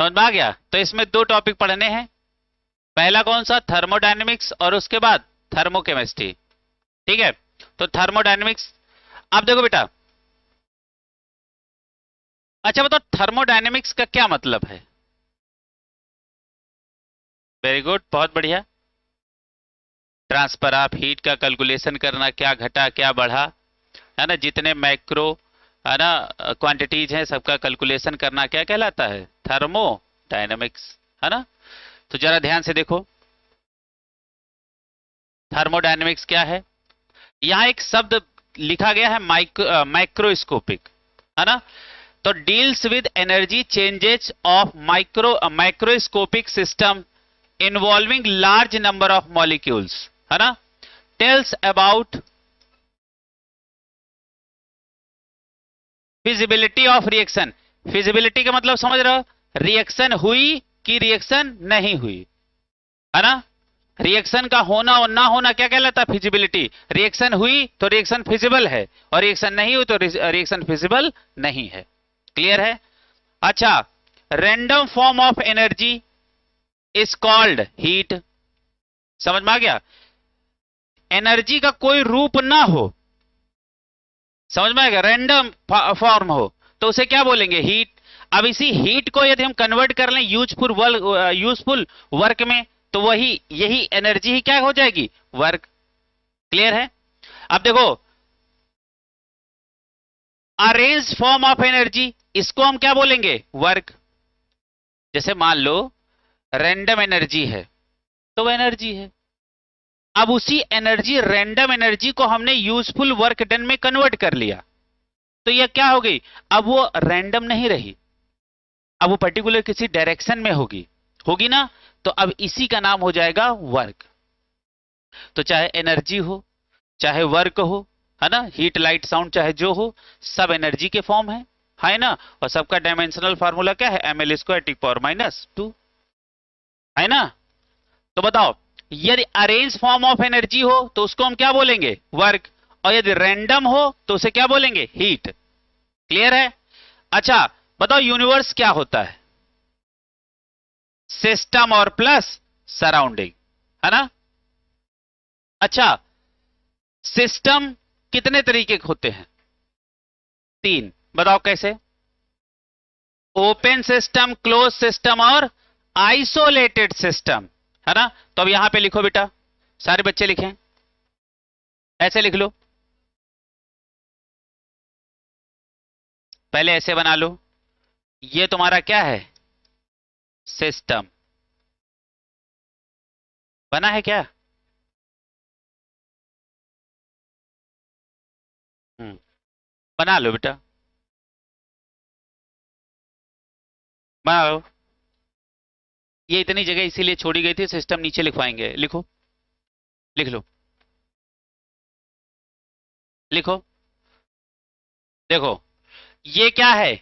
समझ में आ गया? तो इसमें दो टॉपिक पढ़ने हैं। पहला कौन सा? थर्मोडायनेमिक्स, और उसके बाद थर्मोकेमिस्ट्री। ठीक है, तो थर्मोडायनेमिक्स। आप देखो बेटा, अच्छा बताओ थर्मोडायनेमिक्स का क्या मतलब है? वेरी गुड, बहुत बढ़िया। ट्रांसफर ऑफ हीट का कैलकुलेशन करना, क्या घटा क्या बढ़ा, है ना, जितने मैक्रो, है ना, क्वांटिटीज हैं सबका कैलकुलेशन करना क्या कहलाता है? थर्मोडायनेमिक्स, है ना। तो जरा ध्यान से देखो, थर्मोडायनेमिक्स क्या है। यहाँ एक शब्द लिखा गया है माइक्रोस्कोपिक, है ना। तो deals with energy changes of microscopic system involving large number of molecules, है ना। Tells about feasibility of reaction. Feasibility का मतलब समझ रहे हो? रिएक्शन हुई कि रिएक्शन नहीं हुई, है ना। रिएक्शन का होना और ना होना क्या कहलाता है? फिजिबिलिटी। रिएक्शन हुई तो रिएक्शन फिजिबल है, और रिएक्शन नहीं हुई तो रिएक्शन फिजिबल नहीं है। क्लियर है? अच्छा, random form of energy is called heat. समझ में आ गया? एनर्जी का कोई रूप ना हो, समझ में आ गया, रैंडम फॉर्म हो, तो उसे क्या बोलेंगे? हीट। अब इसी हीट को यदि हम कन्वर्ट कर लें यूजफुल वर्क में, तो वही यही एनर्जी ही क्या हो जाएगी? वर्क। क्लियर है? अब देखो, अरेंज फॉर्म ऑफ एनर्जी, इसको हम क्या बोलेंगे? वर्क। जैसे मान लो रैंडम एनर्जी है, तो वह एनर्जी है। अब उसी एनर्जी, रैंडम एनर्जी को हमने यूजफुल वर्क डन में कन्वर्ट कर लिया, तो यह क्या हो गई? अब वो रैंडम नहीं रही, अब वो पर्टिकुलर किसी डायरेक्शन में होगी, होगी ना। तो अब इसी का नाम हो जाएगा वर्क। तो चाहे एनर्जी हो, चाहे वर्क हो, है ना, हीट लाइट साउंड चाहे जो हो, सब एनर्जी के फॉर्म है ना। और सबका डायमेंशनल फार्मूला क्या है? ml²⁻², है ना। तो बताओ, यदि अरेंज फॉर्म ऑफ एनर्जी हो तो उसको हम क्या बोलेंगे? वर्क। और यदि रैंडम हो तो उसे क्या बोलेंगे? हीट। क्लियर है? अच्छा बताओ, यूनिवर्स क्या होता है? सिस्टम और प्लस सराउंडिंग, है ना। अच्छा, सिस्टम कितने तरीके के होते हैं? 3। बताओ कैसे? ओपन सिस्टम, क्लोज सिस्टम और आइसोलेटेड सिस्टम, है ना। तो अब यहां पे लिखो बेटा, सारे बच्चे लिखें, ऐसे लिख लो, पहले ऐसे बना लो। ये तुम्हारा क्या है? सिस्टम। बना है क्या? हम्म, बना लो बेटा, बना लो। ये इतनी जगह इसीलिए छोड़ी गई थी, सिस्टम नीचे लिखवाएंगे। लिखो, लिख लो, लिखो। देखो, ये क्या है?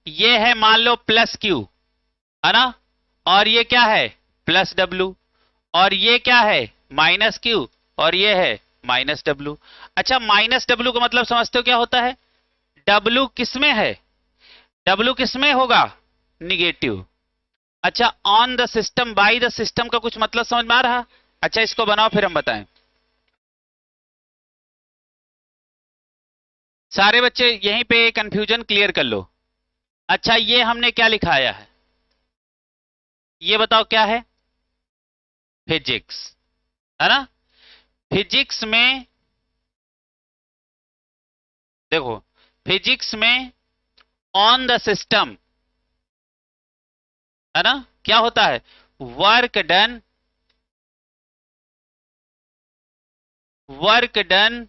ये है मान लो प्लस क्यू, है ना। और ये क्या है? Plus W. और ये क्या है? Minus Q. और ये है माइनस डब्ल्यू। अच्छा, माइनस डब्ल्यू का मतलब समझते हो क्या होता है? डब्ल्यू किसमें है? डब्ल्यू किसमें होगा? निगेटिव। अच्छा, on the system, by the system का कुछ मतलब समझ में आ रहा? अच्छा, इसको बनाओ फिर हम बताएं। सारे बच्चे यहीं पे कंफ्यूजन क्लियर कर लो। अच्छा, ये हमने क्या लिखाया है? ये बताओ क्या है? फिजिक्स, है ना। फिजिक्स में देखो, फिजिक्स में ऑन द सिस्टम, है ना, क्या होता है? Work done, work done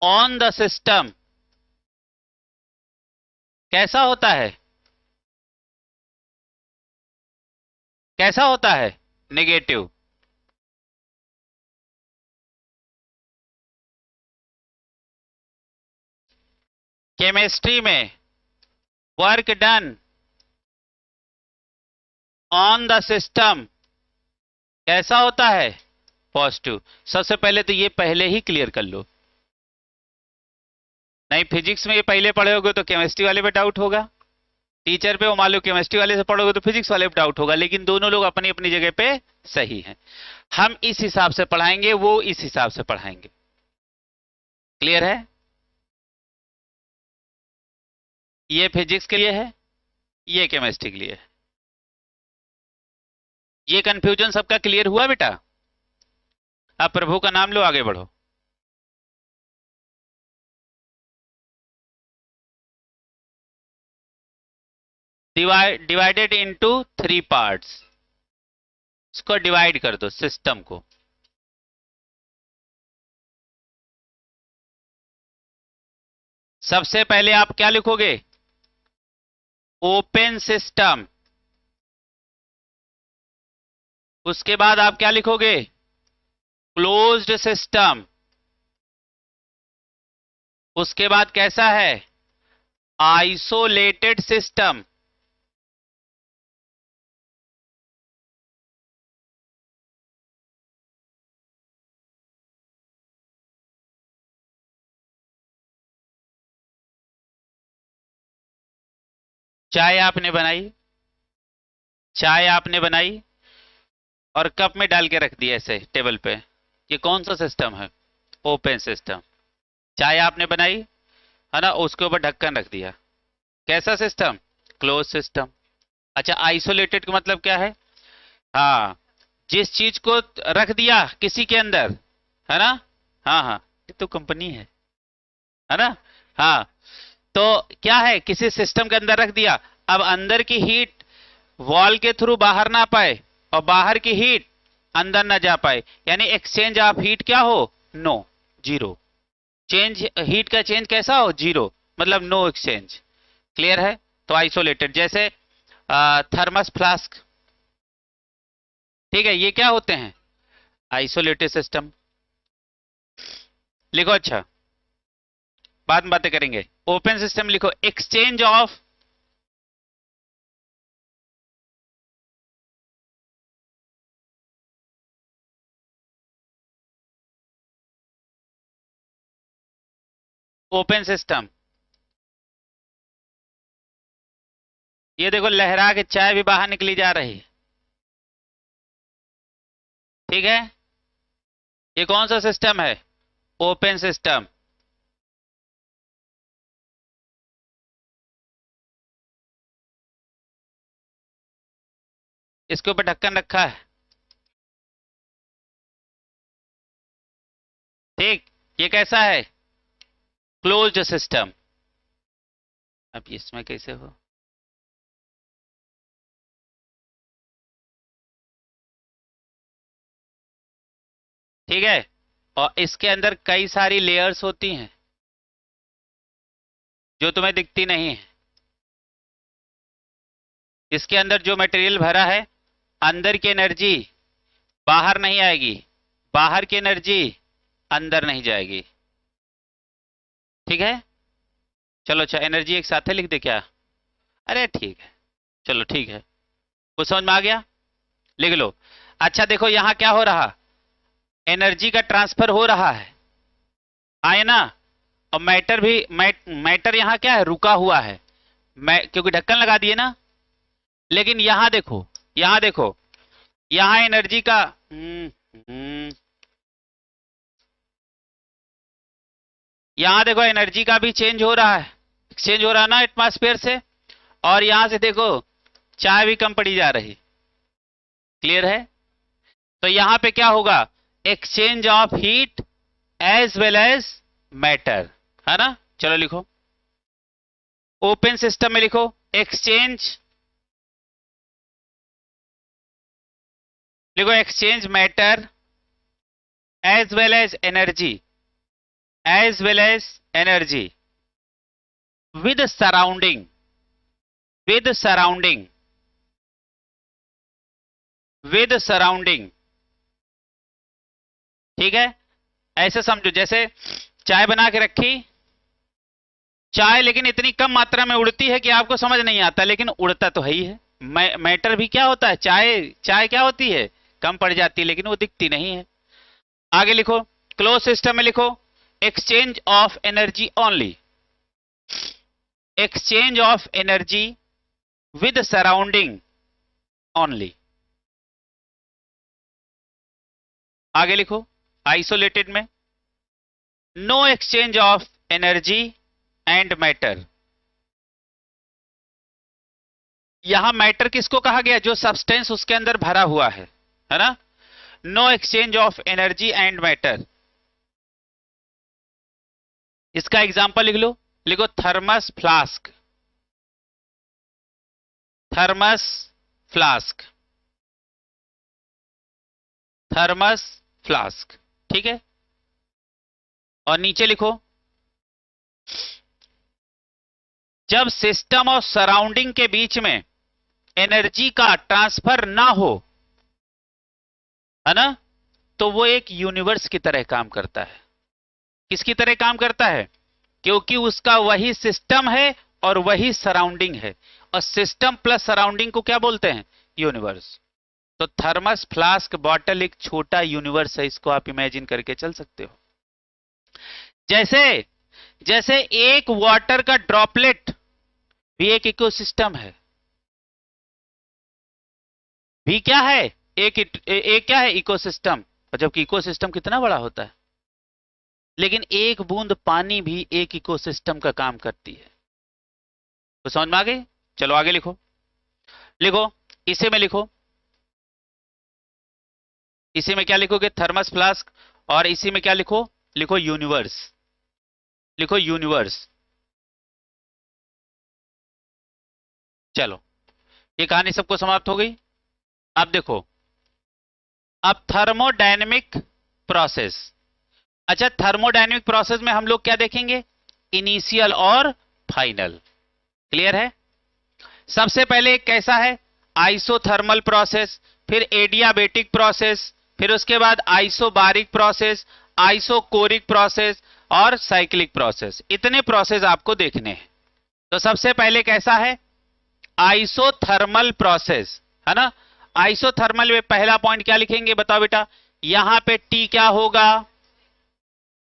on the system कैसा होता है? कैसा होता है? नेगेटिव। केमिस्ट्री में work done on the system कैसा होता है? पॉजिटिव। सबसे पहले तो ये पहले ही क्लियर कर लो, नहीं फिजिक्स में ये पहले पढ़े होगे तो केमिस्ट्री वाले पे डाउट होगा। टीचर पे, वो मान लो केमिस्ट्री वाले से पढ़ोगे तो फिजिक्स वाले पे डाउट होगा, लेकिन दोनों लोग अपनी अपनी जगह पे सही हैं। हम इस हिसाब से पढ़ाएंगे, वो इस हिसाब से पढ़ाएंगे। क्लियर है? ये फिजिक्स के लिए है, ये केमिस्ट्री के लिए है। ये कंफ्यूजन सबका क्लियर हुआ बेटा? अब प्रभु का नाम लो, आगे बढ़ो। Divided into 3 parts. इसको डिवाइड कर दो सिस्टम को। सबसे पहले आप क्या लिखोगे? Open system. उसके बाद आप क्या लिखोगे? Closed system. उसके बाद कैसा है? Isolated system. चाय आपने बनाई, चाय आपने बनाई और कप में डाल के रख दिया ऐसे टेबल पे, ये कौन सा सिस्टम है? Open system. चाय आपने बनाई है ना, उसके ऊपर ढक्कन रख दिया, कैसा सिस्टम? Close system. अच्छा, आइसोलेटेड का मतलब क्या है? हाँ, जिस चीज को रख दिया किसी के अंदर, है ना, हाँ हाँ, ये तो कंपनी है ना, हाँ, तो क्या है, किसी सिस्टम के अंदर रख दिया, अब अंदर की हीट वॉल के थ्रू बाहर ना पाए और बाहर की हीट अंदर ना जा पाए, यानी एक्सचेंज ऑफ हीट क्या हो? No, zero. चेंज, हीट का चेंज कैसा हो? जीरो, मतलब नो एक्सचेंज। क्लियर है? तो आइसोलेटेड, जैसे थर्मस फ्लास्क, ठीक है, ये क्या होते हैं? Isolated system. लिखो, अच्छा बाद में बातें करेंगे। ओपन सिस्टम लिखो, एक्सचेंज ऑफ ओपन सिस्टम। ये देखो, लहरा के चाय भी बाहर निकली जा रही है, ठीक है, ये कौन सा सिस्टम है? Open system. इसके ऊपर ढक्कन रखा है, ठीक, ये कैसा है? Closed system. अब इसमें कैसे हो? ठीक है, और इसके अंदर कई सारी लेयर्स होती हैं जो तुम्हें दिखती नहीं है। इसके अंदर जो मटेरियल भरा है, अंदर की एनर्जी बाहर नहीं आएगी, बाहर की एनर्जी अंदर नहीं जाएगी, ठीक है। चलो अच्छा, एनर्जी एक साथ है लिख दे क्या? अरे ठीक है, चलो ठीक है, कुछ समझ में आ गया? लिख लो। अच्छा देखो, यहां क्या हो रहा? एनर्जी का ट्रांसफर हो रहा है, आए ना, और मैटर भी, मैटर यहां क्या है? रुका हुआ है, क्योंकि ढक्कन लगा दिए ना। लेकिन यहां देखो, यहां देखो, यहां एनर्जी का यहां देखो, एनर्जी का भी चेंज हो रहा है, एक्सचेंज हो रहा है ना एटमॉस्फेयर से, और यहां से देखो चाय भी कम पड़ी जा रही। क्लियर है? तो यहां पे क्या होगा? Exchange of heat as well as matter, है ना। चलो लिखो, ओपन सिस्टम में लिखो, एक्सचेंज, लिखो exchange matter as well as energy, as well as energy with surrounding, with surrounding, with surrounding, ठीक है। ऐसे समझो, जैसे चाय बना के रखी, चाय लेकिन इतनी कम मात्रा में उड़ती है कि आपको समझ नहीं आता, लेकिन उड़ता तो है ही है। मैटर भी क्या होता है? चाय, चाय क्या होती है? कम पड़ जाती है, लेकिन वो दिखती नहीं है। आगे लिखो, क्लोज सिस्टम में लिखो, exchange of energy only, exchange of energy with surrounding only. आगे लिखो, आइसोलेटेड में no exchange of energy and matter. यहां मैटर किसको कहा गया? जो सब्सटेंस उसके अंदर भरा हुआ है ना? No exchange of energy and matter. इसका एग्जांपल लिख लो, लिखो thermos flask, thermos flask, thermos flask. ठीक है, और नीचे लिखो, जब सिस्टम और सराउंडिंग के बीच में एनर्जी का ट्रांसफर ना हो, है ना, तो वो एक यूनिवर्स की तरह काम करता है। किसकी तरह काम करता है? क्योंकि उसका वही सिस्टम है और वही सराउंडिंग है, और सिस्टम प्लस सराउंडिंग को क्या बोलते हैं? यूनिवर्स। तो थर्मस फ्लास्क बॉटल एक छोटा यूनिवर्स है, इसको आप इमेजिन करके चल सकते हो। जैसे जैसे एक वाटर का ड्रॉपलेट भी एक इकोसिस्टम है, भी क्या है? एक क्या है? इकोसिस्टम। और जबकि इकोसिस्टम कितना बड़ा होता है, लेकिन एक बूंद पानी भी एक इकोसिस्टम का काम करती है। तो समझ में आ गई? चलो आगे लिखो, लिखो इसे में लिखो, इसी में क्या लिखोगे? Thermos flask. और इसी में क्या लिखो? लिखो यूनिवर्स, लिखो यूनिवर्स। चलो, ये कहानी सबको समाप्त हो गई। अब देखो, अब थर्मोडायनेमिक प्रोसेस। अच्छा, थर्मोडायनेमिक प्रोसेस में हम लोग क्या देखेंगे? इनिशियल और फाइनल। क्लियर है? सबसे पहले कैसा है? आइसोथर्मल प्रोसेस, फिर एडियाबेटिक प्रोसेस, फिर उसके बाद आइसोबारिक प्रोसेस, आइसोकोरिक प्रोसेस और साइक्लिक प्रोसेस। इतने प्रोसेस आपको देखने हैं। तो सबसे पहले कैसा है? आइसोथर्मल प्रोसेस, है ना? आइसोथर्मल में पहला पॉइंट क्या लिखेंगे? बताओ बेटा। यहां पे टी क्या होगा?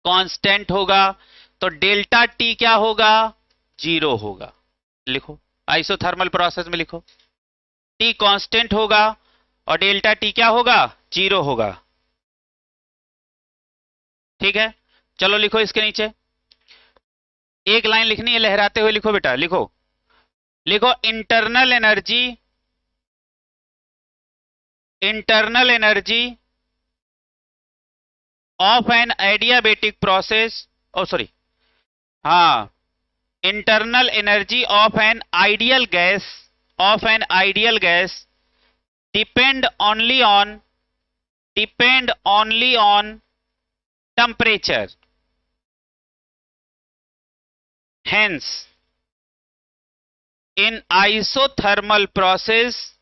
कांस्टेंट होगा। तो डेल्टा टी क्या होगा? 0 होगा। लिखो, आइसोथर्मल प्रोसेस में लिखो, टी कांस्टेंट होगा और डेल्टा टी क्या होगा? 0 होगा। ठीक है, चलो लिखो इसके नीचे। एक लाइन लिखनी है, लहराते हुए लिखो बेटा, लिखो, लिखो internal energy, internal energy of an adiabatic process, oh sorry, हाँ, internal energy of an ideal gas, of an ideal gas depend only on temperature. Hence in isothermal process,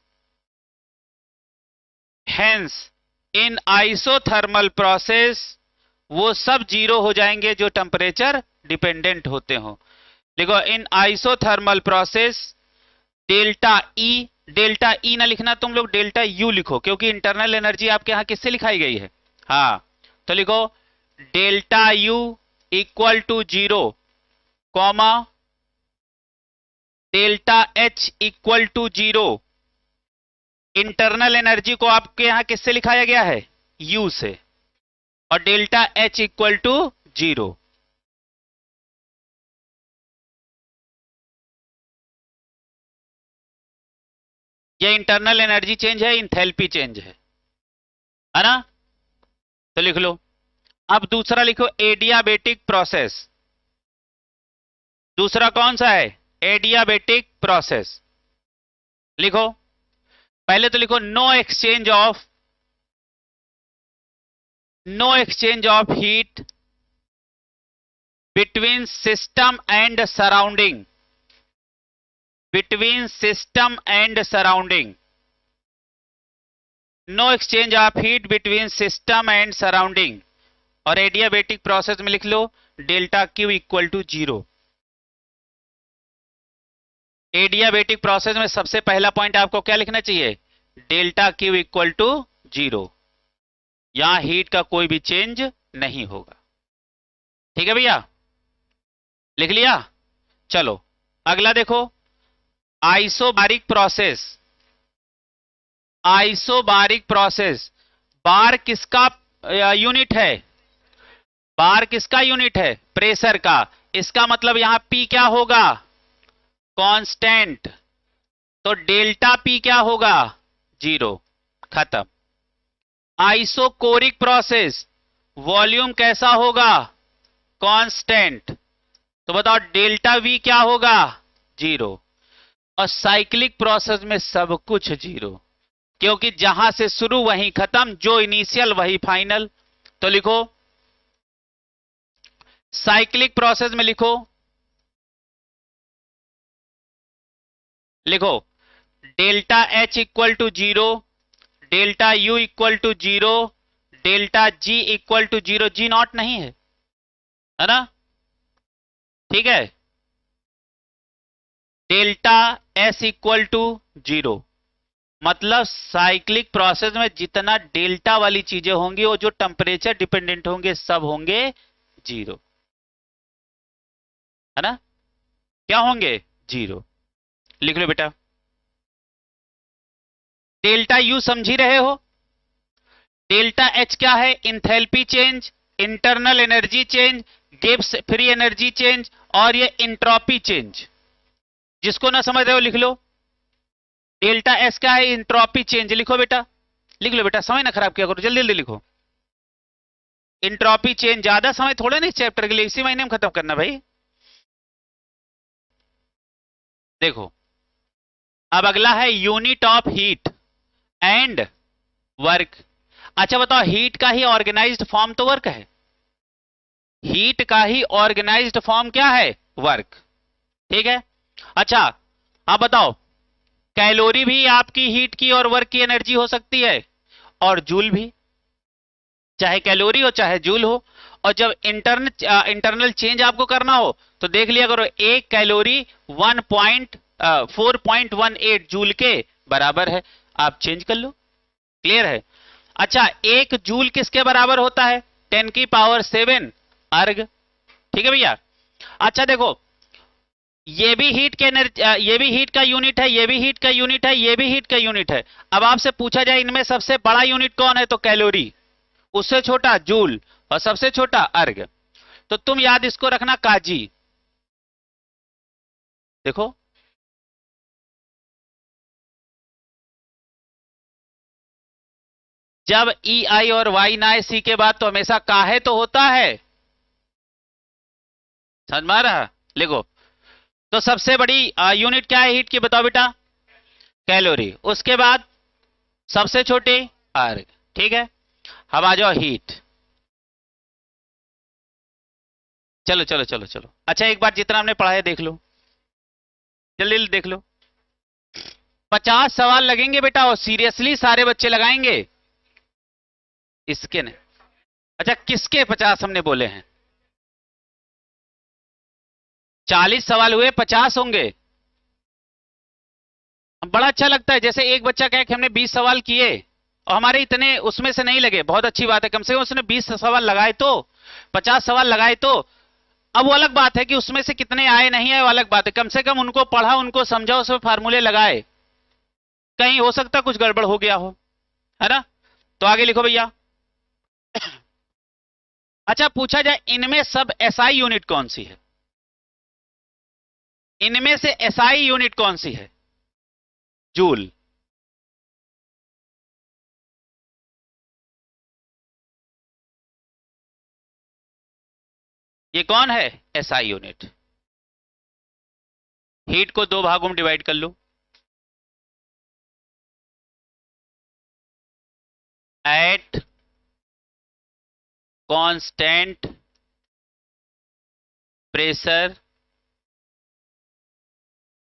hence in isothermal process वो सब 0 हो जाएंगे जो temperature dependent होते हो। देखो, in isothermal process delta E, delta E ना लिखना तुम लोग, डेल्टा यू लिखो, क्योंकि इंटरनल एनर्जी आपके यहां किससे लिखाई गई है? हाँ, तो लिखो delta U equal to 0, comma delta H equal to 0। Internal energy को आपके यहां किससे लिखाया गया है? यू से। और डेल्टा एच इक्वल टू 0। ये इंटरनल एनर्जी चेंज है, इंथैल्पी चेंज है ना? तो लिख लो। अब दूसरा लिखो, एडियाबेटिक प्रोसेस। दूसरा कौन सा है? Adiabatic process. लिखो, पहले तो लिखो no exchange of heat between system and surrounding, between system and surrounding, no exchange of heat between system and surrounding. और एडियाबेटिक प्रोसेस में लिख लो delta Q equal to 0। Adiabatic process में सबसे पहला पॉइंट आपको क्या लिखना चाहिए? Delta Q equal to 0। यहां हीट का कोई भी चेंज नहीं होगा। ठीक है भैया, लिख लिया? चलो अगला देखो, आइसोबारिक प्रोसेस, आइसोबारिक प्रोसेस, बार किसका यूनिट है? बार किसका यूनिट है? प्रेशर का। इसका मतलब यहां P क्या होगा? कांस्टेंट। तो डेल्टा P क्या होगा? 0। खत्म। आइसोकोरिक प्रोसेस, वॉल्यूम कैसा होगा? कांस्टेंट। तो बताओ डेल्टा V क्या होगा? 0। और साइक्लिक प्रोसेस में सब कुछ 0, क्योंकि जहां से शुरू वहीं खत्म, जो इनिशियल वही फाइनल। तो लिखो साइक्लिक प्रोसेस में, लिखो delta H equal to 0, delta U equal to 0, delta G equal to 0। G naught नहीं है ना? ठीक है। डेल्टा S इक्वल टू 0, मतलब साइक्लिक प्रोसेस में जितना डेल्टा वाली चीजें होंगी वो जो टेम्परेचर डिपेंडेंट होंगे सब होंगे 0, है ना? क्या होंगे? 0। लिख लो बेटा। डेल्टा यू समझ ही रहे हो? डेल्टा एच क्या है? Enthalpy change, internal energy change, Gibbs free energy change, और ये इंट्रोपी चेंज। जिसको ना समझ रहे हो लिख लो। डेल्टा एस क्या है? Entropy change. लिखो बेटा, लिख लो बेटा, समय ना खराब किया करो, जल्दी जल्दी लिखो। Entropy change. ज्यादा समय थोड़ा नहीं चैप्टर के लिए, इसी महीने में खत्म करना भाई। देखो अब अगला है unit of heat and work. अच्छा बताओ, हीट का ही ऑर्गेनाइज्ड फॉर्म तो वर्क है। हीट का ही ऑर्गेनाइज्ड फॉर्म क्या है? वर्क। ठीक है। अच्छा आप बताओ, कैलोरी भी आपकी हीट की और वर्क की एनर्जी हो सकती है, और जूल भी, चाहे कैलोरी हो चाहे जूल हो। और जब इंटरनल चेंज आपको करना हो तो देख लिया करो, एक कैलोरी 4.18 जूल के बराबर है। आप चेंज कर लो, क्लियर है? अच्छा, एक जूल किसके बराबर होता है? 10⁻7 अर्ग। ठीक है भैया। अच्छा देखो, ये भी हीट के एनर्जी, ये भी हीट का यूनिट है, ये भी हीट का यूनिट है, ये भी हीट का यूनिट है। अब आपसे पूछा जाए इनमें सबसे बड़ा यूनिट कौन है, तो कैलोरी, उससे छोटा जूल, और सबसे छोटा अर्ग। तो तुम याद इसको रखना, काजी। देखो जब ई आई और वाई ना आए सी के बाद तो हमेशा काहे तो होता है। समझ में आ रहा? लिखो। तो सबसे बड़ी यूनिट क्या है हीट की, बताओ बेटा? कैलोरी। उसके बाद सबसे छोटी अर्ग। ठीक है। अब आ जाओ हीट। चलो चलो चलो चलो। अच्छा एक बार जितना हमने पढ़ा है देख लो, जल्दी जल्दी देख लो। 50 सवाल लगेंगे बेटा, और सीरियसली सारे बच्चे लगाएंगे इसके ने। अच्छा किसके 50 हमने बोले हैं? 40 सवाल हुए, 50 होंगे। बड़ा अच्छा लगता है, जैसे एक बच्चा कहे कि हमने 20 सवाल किए और हमारे इतने उसमें से नहीं लगे, बहुत अच्छी बात है, कम से कम उसने 20 सवाल लगाए तो, 50 सवाल लगाए तो। अब वो अलग बात है कि उसमें से कितने आए नहीं आए, वो अलग बात है, कम से कम उनको पढ़ा, उनको समझा, उसमें फार्मूले लगाए। कहीं हो सकता कुछ गड़बड़ हो गया हो, है ना? तो आगे लिखो भैया। अच्छा पूछा जाए इनमें सब एसआई यूनिट कौन सी है? इनमें से एसआई यूनिट कौन सी है? जूल। ये कौन है एसआई यूनिट? हीट को दो भागों में डिवाइड कर लो। एट कांस्टेंट प्रेशर,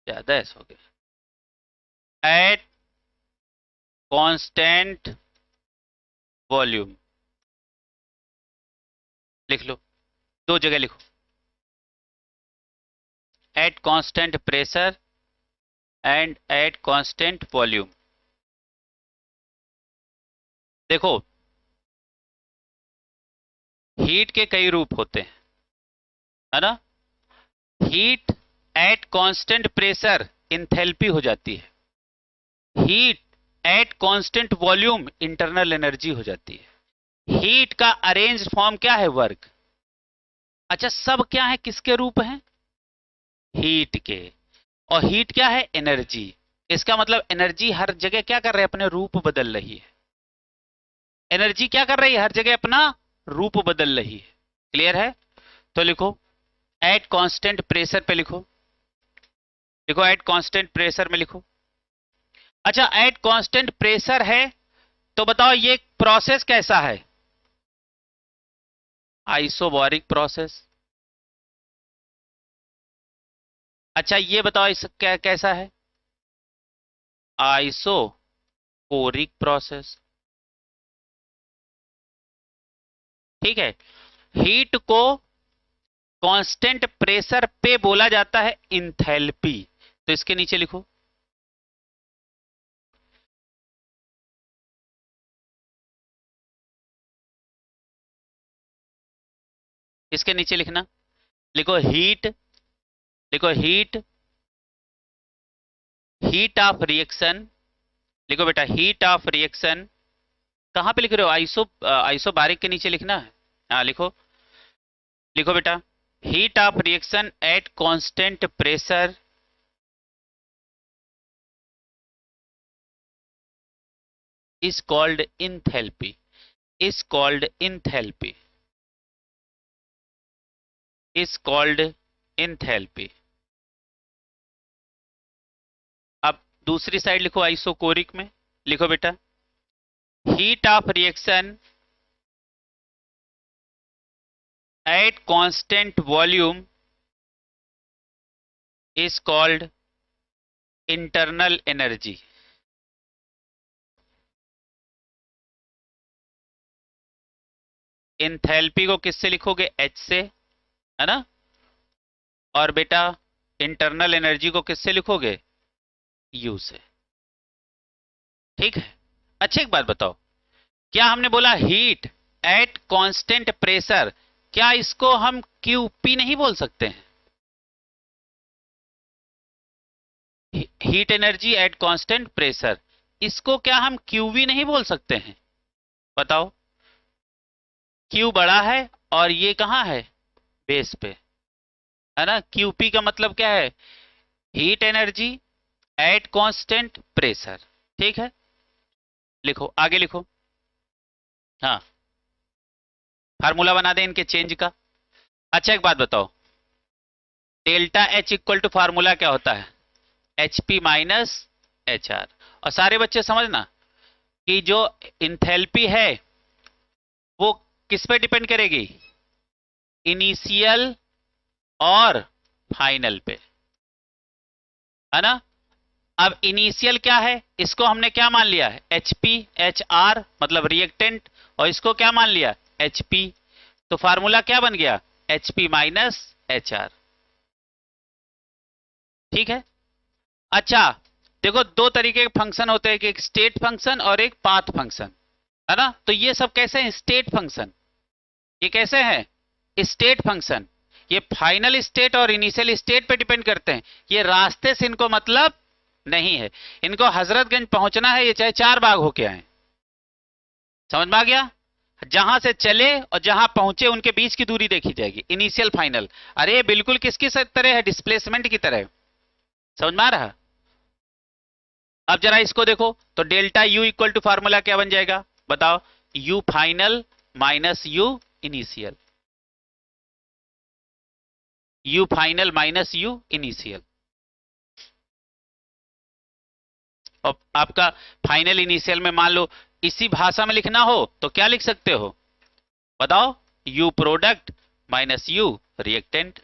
ज्यादा ऐसा हो गया, एट कांस्टेंट वॉल्यूम। लिख लो, दो जगह लिखो, at constant pressure and at constant volume. देखो हीट के कई रूप होते हैं, है ना? Heat at constant pressure enthalpy हो जाती है। Heat at constant volume internal energy हो जाती है। हीट का अरेंज फॉर्म क्या है? वर्क। अच्छा, सब क्या है, किसके रूप हैं? हीट के। और हीट क्या है? एनर्जी। इसका मतलब एनर्जी हर जगह क्या कर रहे हैं? अपने रूप बदल रही है। एनर्जी क्या कर रही है? हर जगह अपना रूप बदल रही है। क्लियर है? तो लिखो एट कांस्टेंट प्रेशर पे लिखो। लिखो एट कांस्टेंट प्रेशर में लिखो। अच्छा, एट कांस्टेंट प्रेशर है तो बताओ ये प्रोसेस कैसा है? Isobaric process. अच्छा, ये बताओ इस क्या कैसा है? Isochoric process. ठीक है। हीट को कांस्टेंट प्रेशर पे बोला जाता है इंथैल्पी। तो इसके नीचे लिखो। इसके नीचे लिखना। लिखो हीट। लिखो हीट। Heat of reaction. लिखो बेटा हीट ऑफ रिएक्शन। कहां पे लिख रहे हो? आइसोबारिक के नीचे लिखना है। हाँ लिखो। लिखो बेटा heat of reaction at constant pressure is called enthalpy. Is called enthalpy. Is called enthalpy. अब दूसरी साइड लिखो आइसोकोरिक में। लिखो बेटा heat of reaction at constant volume is called internal energy. Enthalpy को किससे लिखोगे? एच से, है ना? और बेटा इंटरनल एनर्जी को किससे लिखोगे? यू से। ठीक है। अच्छा एक बात बताओ, क्या हमने बोला हीट एट कांस्टेंट प्रेशर, क्या इसको हम क्यूपी नहीं बोल सकते हैं? Heat energy at constant pressure, इसको क्या हम क्यूवी नहीं बोल सकते हैं? बताओ। क्यू बड़ा है और ये कहां है? बेस पे, है ना? क्यूपी का मतलब क्या है? Heat energy at constant pressure. ठीक है, लिखो आगे लिखो। हाँ, फार्मूला बना दें इनके चेंज का। अच्छा एक बात बताओ, delta H equal to formula क्या होता है? H P minus H R. और सारे बच्चे समझना कि जो इंथैल्पी है वो किस पे डिपेंड करेगी? इनिशियल और फाइनल पे, है ना? अब इनिशियल क्या है? इसको हमने क्या मान लिया है? एच पी एच आर मतलब रिएक्टेंट। और इसको क्या मान लिया? H P. तो फार्मूला क्या बन गया? H P minus H are. ठीक है। अच्छा देखो, दो तरीके के फंक्शन होते हैं, एक स्टेट फंक्शन और एक पाथ फंक्शन, है ना? तो ये सब कैसे हैं? State function. ये कैसे हैं? State function. ये फाइनल स्टेट और इनिशियल स्टेट पे डिपेंड करते हैं। ये रास्ते से इनको मतलब नहीं है। इनको हजरतगंज पहुंचना है, ये चाहे 4 बाग होके आए। समझ में आ गया? जहां से चले और जहां पहुंचे उनके बीच की दूरी देखी जाएगी, इनिशियल फाइनल। अरे बिल्कुल किसकी तरह है? डिस्प्लेसमेंट की तरह। समझ में आ रहा? अब जरा इसको देखो तो delta U equal to formula क्या बन जाएगा? बताओ। U final minus U initial. U final minus U initial. और आपका फाइनल इनिशियल में मान लो इसी भाषा में लिखना हो तो क्या लिख सकते हो? बताओ। You product minus you reactant.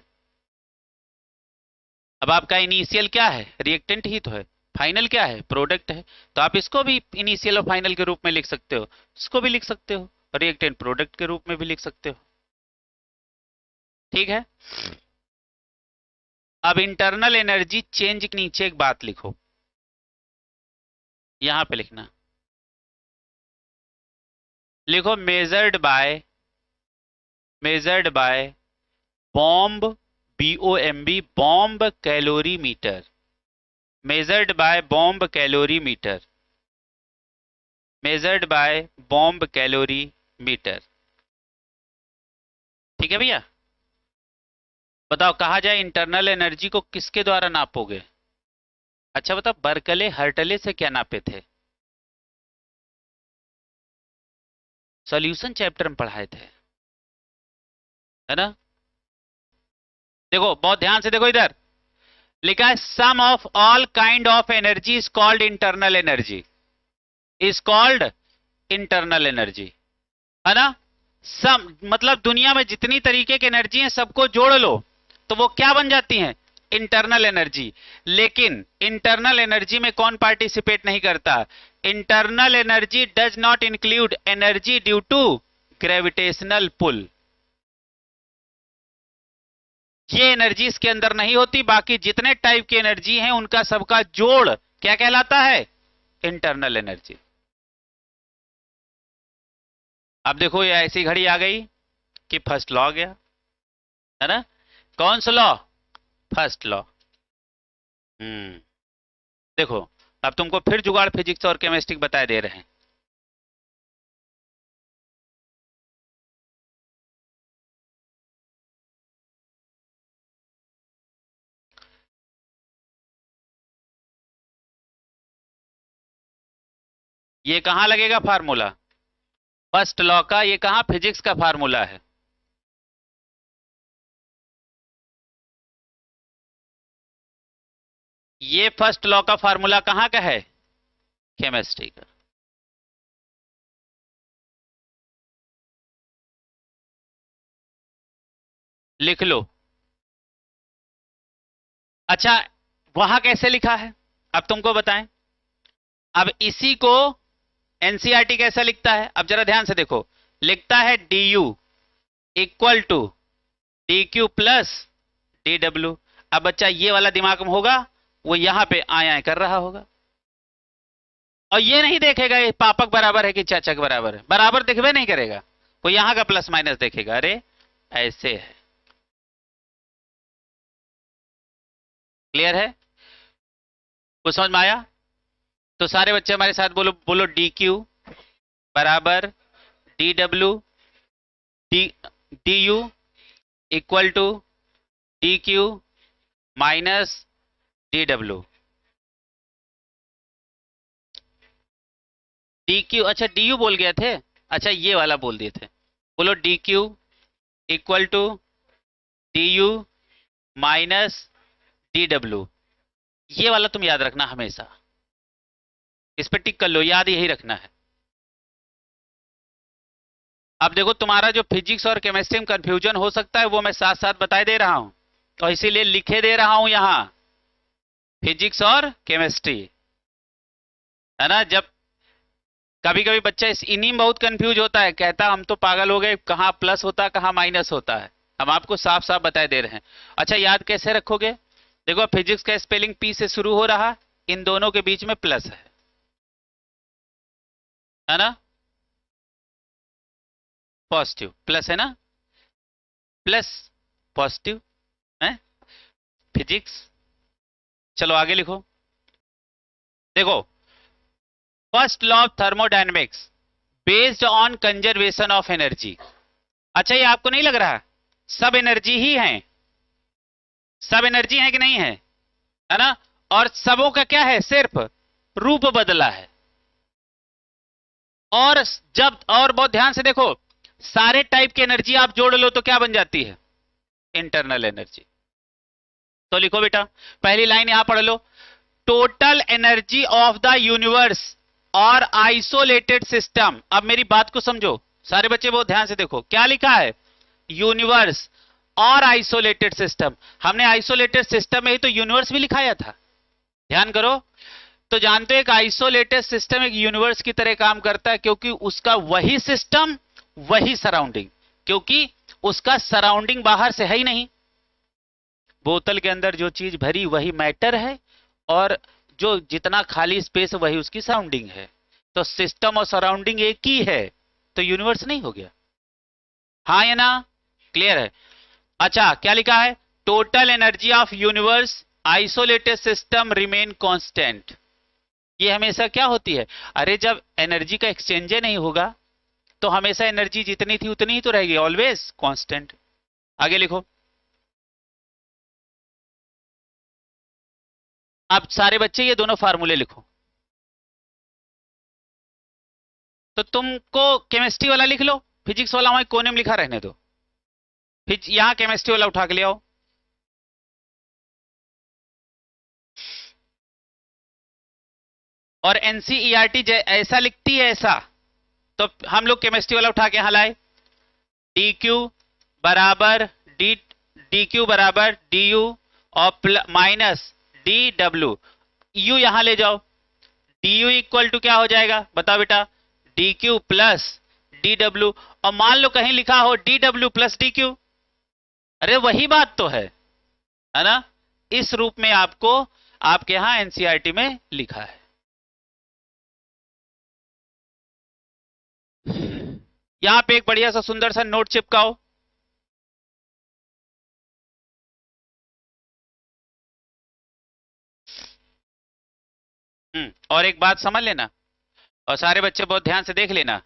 अब आपका इनिशियल क्या है? रिएक्टेंट ही तो है। फाइनल क्या है? प्रोडक्ट है। तो आप इसको भी इनिशियल और फाइनल के रूप में लिख सकते हो, इसको भी लिख सकते हो, रिएक्टेंट प्रोडक्ट के रूप में भी लिख सकते हो। ठीक है। अब इंटरनल एनर्जी चेंज के नीचे एक बात लिखो, यहां पे लिखना। लिखो measured by bomb, BOMB bomb calorimeter. Measured by bomb calorimeter, measured by bomb calorimeter. ठीक है भैया, बताओ कहा जाए इंटरनल एनर्जी को किसके द्वारा नापोगे? अच्छा बताओ, बर्कले हर्टले से क्या नापे थे? सॉल्यूशन चैप्टर में पढ़ाए थे, है ना? देखो बहुत ध्यान से देखो, इधर लिखा है sum of all kind of energy is called internal energy, is called internal energy, है ना? सम मतलब दुनिया में जितनी तरीके की एनर्जी है सबको जोड़ लो तो वो क्या बन जाती हैं? Internal energy. लेकिन इंटरनल एनर्जी में कौन पार्टिसिपेट नहीं करता? Internal energy does not include energy due to gravitational pull, ये एनर्जी इसके अंदर नहीं होती। बाकी जितने टाइप की एनर्जी हैं उनका सबका जोड़ क्या कहलाता है? Internal energy. अब देखो ये ऐसी घड़ी आ गई कि फर्स्ट लॉ आ गया, है ना? कौन सा लॉ? First law. देखो अब तुमको फिर जुगाड़ फिजिक्स और केमिस्ट्री बताए दे रहे हैं। ये कहां लगेगा फार्मूला? फर्स्ट लॉ का। ये कहां? फिजिक्स का फार्मूला है। ये फर्स्ट लॉ का फार्मूला कहां का है? केमिस्ट्री का। लिख लो। अच्छा वहां कैसे लिखा है अब तुमको बताएं। अब इसी को एनसीईआरटी कैसा लिखता है? अब जरा ध्यान से देखो, लिखता है D U equal to D Q plus D W. अब बच्चा ये वाला दिमाग में होगा, वो यहां पे आया कर रहा होगा और ये नहीं देखेगा ये पापक बराबर है कि चाचक बराबर है, बराबर दिखबे नहीं करेगा, वो यहां का प्लस माइनस देखेगा। अरे ऐसे है। क्लियर है? कुछ समझ में आया? तो सारे बच्चे हमारे साथ बोलो, बोलो डी क्यू बराबर D W D D U equal to D Q minus D W. D Q, अच्छा डी यू बोल गए थे, अच्छा ये वाला बोल दिए थे। बोलो D Q equal to D U minus D W. ये वाला तुम याद रखना हमेशा, इस पे टिक कर लो, याद यही रखना है। अब देखो तुम्हारा जो फिजिक्स और केमिस्ट्री में कंफ्यूजन हो सकता है वो मैं साथ साथ बताए दे रहा हूं, तो इसीलिए लिखे दे रहा हूं यहां फिजिक्स और केमिस्ट्री, है ना? जब कभी कभी बच्चा इस इन्हीं में बहुत कंफ्यूज होता है, कहता हम तो पागल हो गए, कहां प्लस होता है कहां माइनस होता है। हम आपको साफ साफ बताए दे रहे हैं। अच्छा याद कैसे रखोगे? देखो फिजिक्स का स्पेलिंग पी से शुरू हो रहा, इन दोनों के बीच में प्लस है ना? पॉजिटिव प्लस है ना? प्लस पॉजिटिव है फिजिक्स। चलो आगे लिखो। देखो first law of thermodynamics based on conservation of energy. अच्छा ये आपको नहीं लग रहा सब एनर्जी ही है? सब एनर्जी है कि नहीं है ना? और सबों का क्या है? सिर्फ रूप बदला है। और जब, और बहुत ध्यान से देखो, सारे टाइप की एनर्जी आप जोड़ लो तो क्या बन जाती है? Internal energy. तो लिखो बेटा, पहली लाइन यहां पढ़ लो, total energy of the universe और आइसोलेटेड सिस्टम। अब मेरी बात को समझो सारे बच्चे, बहुत ध्यान से देखो क्या लिखा है? यूनिवर्स और आइसोलेटेड सिस्टम। हमने आइसोलेटेड सिस्टम में ही तो यूनिवर्स भी लिखाया था, ध्यान करो। तो जानते हो एक आइसोलेटेड सिस्टम एक यूनिवर्स की तरह काम करता है, क्योंकि उसका वही सिस्टम वही सराउंडिंग, क्योंकि उसका सराउंडिंग बाहर से है ही नहीं। बोतल के अंदर जो चीज भरी वही मैटर है, और जो जितना खाली स्पेस वही उसकी सराउंडिंग है। तो सिस्टम और सराउंडिंग एक ही है, तो यूनिवर्स नहीं हो गया? हाँ या ना? क्लियर है? अच्छा क्या लिखा है? Total energy of universe isolated system remain constant. ये हमेशा क्या होती है? अरे जब एनर्जी का एक्सचेंज नहीं होगा तो हमेशा एनर्जी जितनी थी उतनी ही तो रहेगी, ऑलवेज कांस्टेंट। आगे लिखो। अब सारे बच्चे ये दोनों फार्मूले लिखो। तो तुमको केमिस्ट्री वाला लिख लो, फिजिक्स वाला वहां कोने में लिखा रहने दो। फिर यहां केमिस्ट्री वाला उठा के ले आओ। और एनसीईआरटी ऐसा लिखती है ऐसा, तो हम लोग केमिस्ट्री वाला उठा के यहां लाए। डी क्यू बराबर डी क्यू बराबर डी यू और माइनस डी डब्ल्यू। यू यहां ले जाओ, डी यू इक्वल टू क्या हो जाएगा बताओ बेटा? D Q plus D W. और मान लो कहीं लिखा हो D W plus D Q, अरे वही बात तो है ना? इस रूप में आपको आपके यहां एनसीईआरटी में लिखा है। यहां पे एक बढ़िया सा सुंदर सा नोट चिपकाओ। और एक बात समझ लेना, और सारे बच्चे बहुत ध्यान से देख लेना।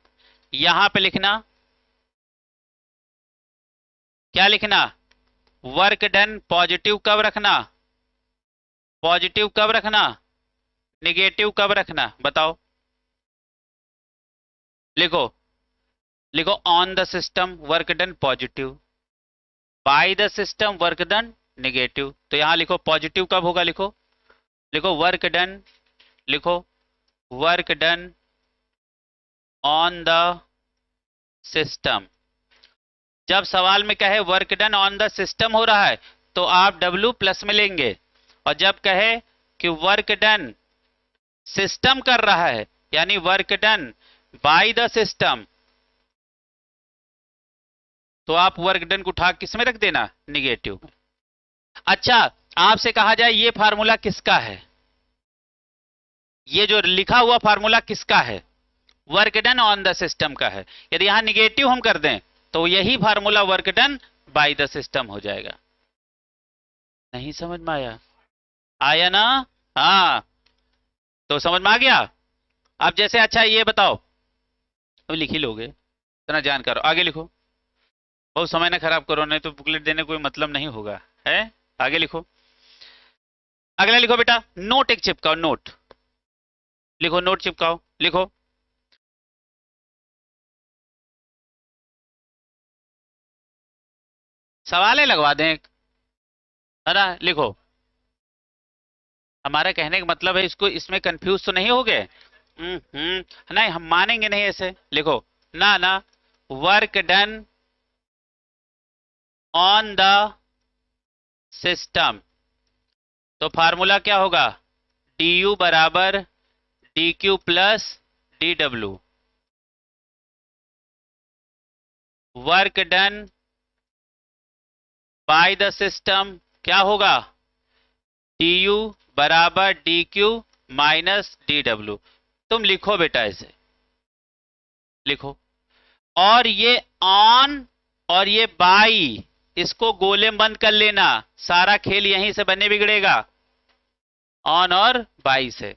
यहां पे लिखना, क्या लिखना? वर्क डन पॉजिटिव कब रखना? पॉजिटिव कब रखना? निगेटिव कब रखना? बताओ। लिखो, लिखो on the system work done positive, by the system work done negative. तो यहां लिखो पॉजिटिव कब होगा, लिखो, लिखो वर्क डन, लिखो work done on the system. जब सवाल में कहे work done on the system हो रहा है तो आप W प्लस में लेंगे, और जब कहे कि वर्क डन सिस्टम कर रहा है यानी work done by the system, तो आप वर्क डन को उठा किस में रख देना? निगेटिव में। अच्छा, आपसे कहा जाए ये फार्मूला किसका है? ये जो लिखा हुआ फार्मूला किसका है? Work done on the system का है। यदि यहां निगेटिव हम कर दें तो यही formula work done by the system हो जाएगा। नहीं समझ में आया? आया ना? हाँ, तो समझ में आ गया। अब जैसे अच्छा ये बताओ, तो लिख ही लोगे, इतना जान करो। आगे लिखो, बहुत समय ना खराब करो, नहीं तो बुकलेट देने कोई मतलब नहीं होगा है। आगे लिखो, अगला लिखो बेटा। नोट एक चिपकाओ, नोट लिखो, नोट चिपकाओ, लिखो। सवाल है लगवा दें, है ना? लिखो। हमारा कहने का मतलब है इसको, इसमें कंफ्यूज तो नहीं हो गए? नहीं, हम मानेंगे नहीं ऐसे। लिखो ना ना, work done on the system, तो फार्मूला क्या होगा? डी यू बराबर D Q plus D W. Work done by the system क्या होगा? डी यू बराबर D Q minus D W. तुम लिखो बेटा, ऐसे लिखो। और ये ऑन और ये बाई, इसको गोले में बंद कर लेना, सारा खेल यहीं से बनने बिगड़ेगा, ऑन और बाई से।